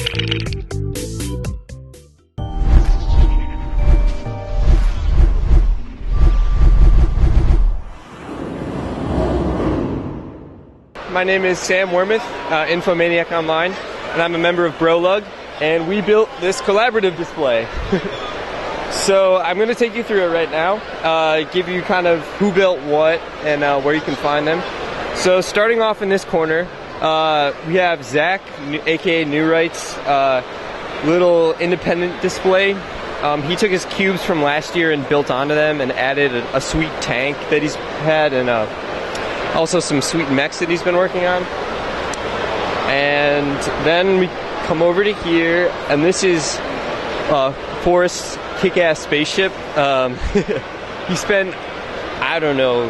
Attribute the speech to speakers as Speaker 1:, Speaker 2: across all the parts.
Speaker 1: My name is Sam Wormuth, Infomaniac Online, and I'm a member of BroLUG, and we built this collaborative display. So I'm going to take you through it right now, give you kind of who built what and where you can find them. So starting off in this corner, we have Zach, aka New Right's little independent display. He took his cubes from last year and built onto them and added a sweet tank that he's had and also some sweet mechs that he's been working on. And then we come over to here, and this is Forrest's kick-ass spaceship. He spent, I don't know,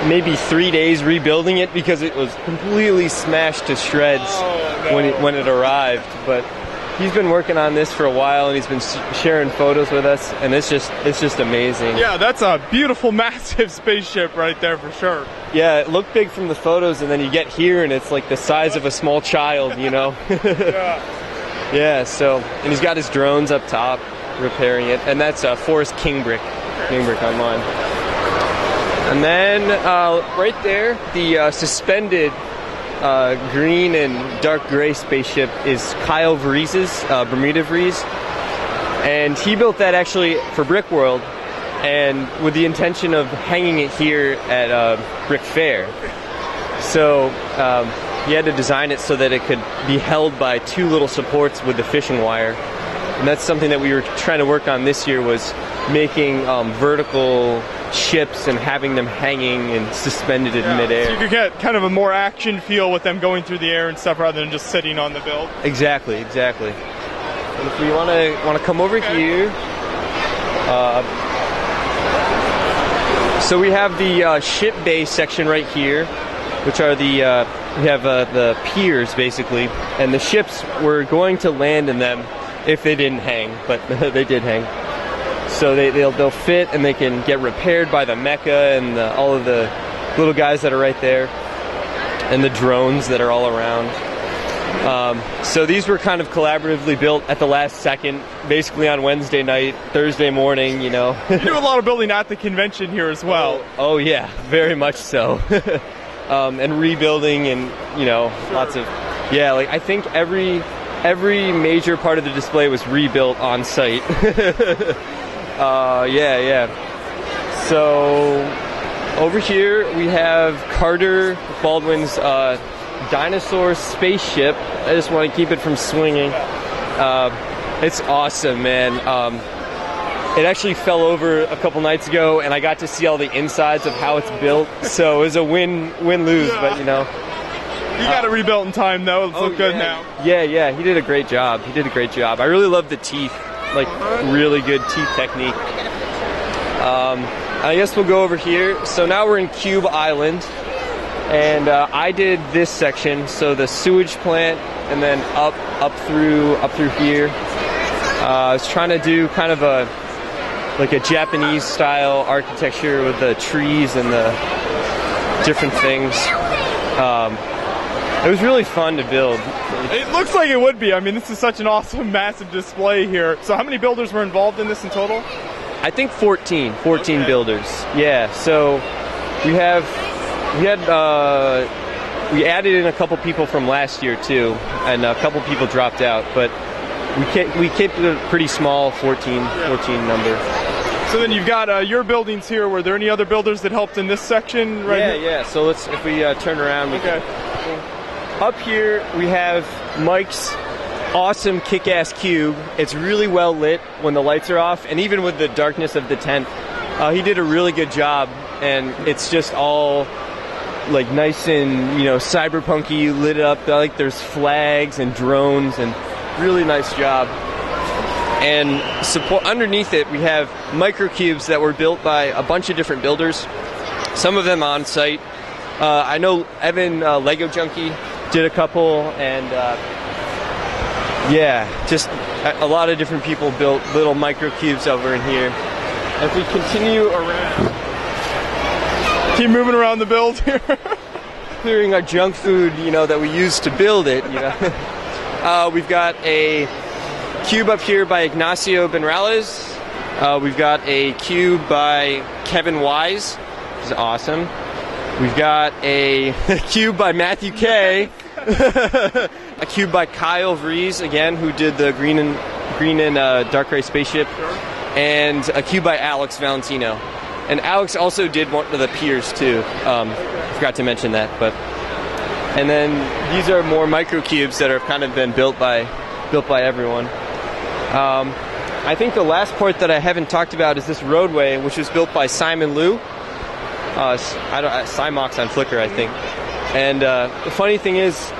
Speaker 1: maybe 3 days rebuilding it because it was completely smashed to shreds when it arrived. But he's been working on this for a while, and he's been sharing photos with us, and it's just amazing.
Speaker 2: Yeah, that's a beautiful, massive spaceship right there for sure.
Speaker 1: Yeah, it looked big from the photos, and then you get here, and it's like the size of a small child, you know?
Speaker 2: Yeah.
Speaker 1: Yeah, so, and he's got his drones up top repairing it, and that's Forrest Kingbrick Online. And then right there, the suspended green and dark gray spaceship is Kyle Vries's, Bermuda Vries, and he built that actually for Brickworld, and with the intention of hanging it here at Brickfair. So he had to design it so that it could be held by two little supports with the fishing wire, and that's something that we were trying to work on this year, was making vertical ships and having them hanging and suspended in midair.
Speaker 2: So you could get kind of a more action feel with them going through the air and stuff rather than just sitting on the build.
Speaker 1: Exactly. And if we want to come over here, so we have the ship bay section right here, which are the we have the piers basically, and the ships were going to land in them if they didn't hang, but they did hang. So they'll fit, and they can get repaired by the mecha and all of the little guys that are right there, and the drones that are all around. So these were kind of collaboratively built at the last second, basically on Wednesday night, Thursday morning, you know.
Speaker 2: You do a lot of building at the convention here as well.
Speaker 1: Oh yeah, very much so. And rebuilding, and you know, lots of, yeah, like I think every major part of the display was rebuilt on site. Yeah. So over here we have Carter Baldwin's Dinosaur Spaceship. I just want to keep it from swinging. It's awesome, man. It actually fell over a couple nights ago, and I got to see all the insides of how it's built. So it was a win-lose, but you know.
Speaker 2: You got it rebuilt in time, though. It's look good now.
Speaker 1: Yeah. He did a great job. I really love the teeth. Like, really good teeth technique. I guess we'll go over here. So now we're in Cube Island, and I did this section, so the sewage plant, and then up through here. I was trying to do kind of a Japanese style architecture with the trees and the different things. It was really fun to build.
Speaker 2: It looks like it would be. I mean, this is such an awesome, massive display here. So how many builders were involved in this in total?
Speaker 1: I think 14 builders. Yeah, so we added in a couple people from last year too, and a couple people dropped out, but we kept it a pretty small 14 number.
Speaker 2: So then you've got your buildings here. Were there any other builders that helped in this section right here?
Speaker 1: Yeah. So if we turn around, we can. Up here we have Mike's awesome kick-ass cube. It's really well lit when the lights are off, and even with the darkness of the tent, he did a really good job. And it's just all like nice and, you know, cyberpunky, lit up. Like there's flags and drones, and really nice job. And underneath it we have microcubes that were built by a bunch of different builders. Some of them on site. I know Evan Lego Junkie did a couple, and just a lot of different people built little microcubes over in here. If we continue around,
Speaker 2: keep moving around the build here.
Speaker 1: Clearing our junk food, you know, that we used to build it, you know. we've got a cube up here by Ignacio Benrales. We've got a cube by Kevin Wise, which is awesome. We've got a cube by Matthew K. A cube by Kyle Vries, again, who did the green and Dark Ray Spaceship. And a cube by Alex Valentino. And Alex also did one of the piers too. Forgot to mention that, but. And then these are more micro cubes that have kind of been built by everyone. I think the last part that I haven't talked about is this Roadway, which was built by Simon Liu. Cymox on Flickr, I think. And the funny thing is,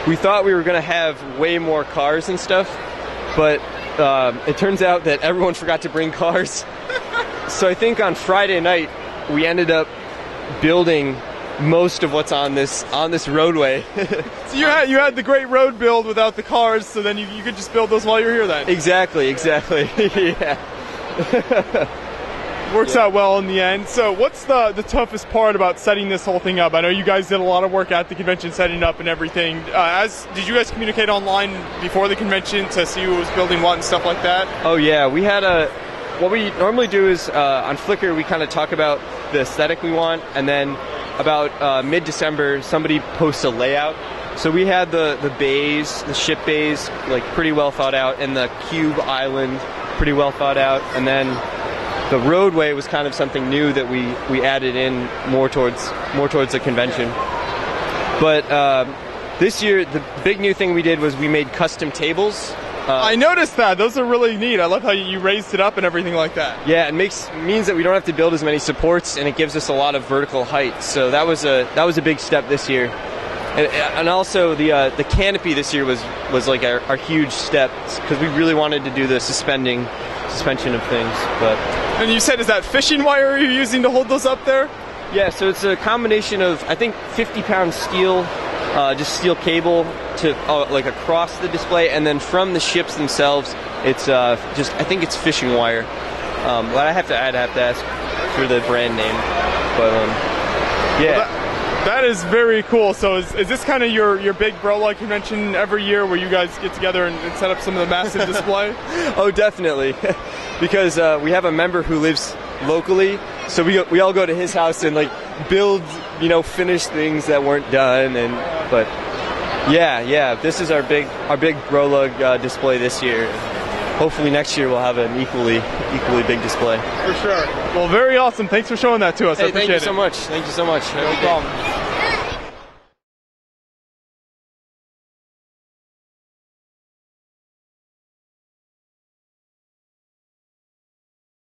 Speaker 1: we thought we were going to have way more cars and stuff, but it turns out that everyone forgot to bring cars. So I think on Friday night, we ended up building most of what's on this roadway.
Speaker 2: So you had the great road build without the cars, so then you could just build those while you're here then.
Speaker 1: Exactly. Yeah.
Speaker 2: Works out well in the end. So what's the toughest part about setting this whole thing up? I know you guys did a lot of work at the convention setting up and everything. Did you guys communicate online before the convention to see who was building what and stuff like that?
Speaker 1: Oh yeah, we had what we normally do is on Flickr we kind of talk about the aesthetic we want, and then about mid-December somebody posts a layout. So we had the bays, the ship bays, like pretty well thought out, and the cube island pretty well thought out, and then the roadway was kind of something new that we added in more towards the convention. But this year the big new thing we did was we made custom tables.
Speaker 2: I noticed that. Those are really neat. I love how you raised it up and everything like that.
Speaker 1: Yeah, it means that we don't have to build as many supports, and it gives us a lot of vertical height. So that was a big step this year. And also the canopy this year was like our huge step, because we really wanted to do the suspension of things. But
Speaker 2: and you said, is that fishing wire you're using to hold those up there?
Speaker 1: Yeah, so it's a combination of, I think, 50-pound steel, just steel cable to like across the display, and then from the ships themselves, it's I think it's fishing wire. But I'd have to ask for the brand name. But yeah.
Speaker 2: Well, that is very cool. So is this kind of your big BroLUG convention every year where you guys get together and set up some of the massive display?
Speaker 1: Oh, definitely. Because we have a member who lives locally, so we all go to his house and like build, finish things that weren't done. But yeah, this is our big BroLUG display this year. Hopefully next year we'll have an equally big display.
Speaker 2: For sure. Well, very awesome. Thanks for showing that to us. I appreciate it.
Speaker 1: Thank you so much.
Speaker 2: No problem.